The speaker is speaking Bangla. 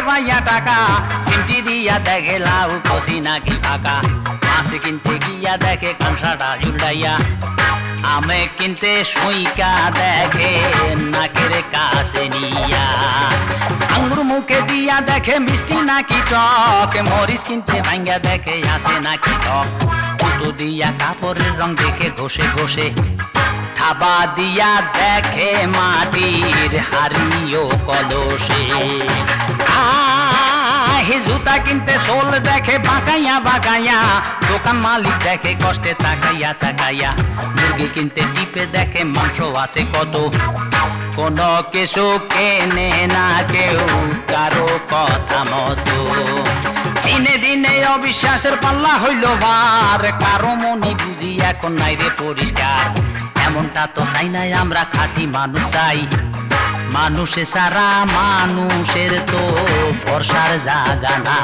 ভাইয়া টাকা সিমটি দিয়া দেখে লাউ কষি নাকি ফাঁকা মাছ কিনতে গিয়া দেখে কংসাটা জুড়াইয়া আমে কিনতে সুইকা দেখে নাকের কাছে নিয়া আঙ্গুর মুখে দিয়া দেখে মিষ্টি নাকি টক মরিচ কিনতে ভাঙ্গা দেখে আসে নাকি টক জুতো দিয়া কাপড়ের রং দেখে ঘষে ঘষে থাবা দিয়া দেখে মাটির হাড়িও কলসে জুতা কিনতে সোল দেখে বাঁকাইয়া বাঁকাইয়া দোকান মালিক দেখে কষ্টে তাকাইয়া তাকাইয়া মুরগি কিনতে টিপে দেখে মাংস আছে কত কোনো কিছু কেনে না কেউ কারো কথা মতো দিনে দিনে অবিশ্বাসের পাল্লা হইল ভার কারো মনে বুঝি এখন নাই রে পরিষ্কার এমনটা তো চাই নাই আমরা খাঁটি মানুষ চাই মানুষে সারা মানুষের তো ভরসার জায়গা না।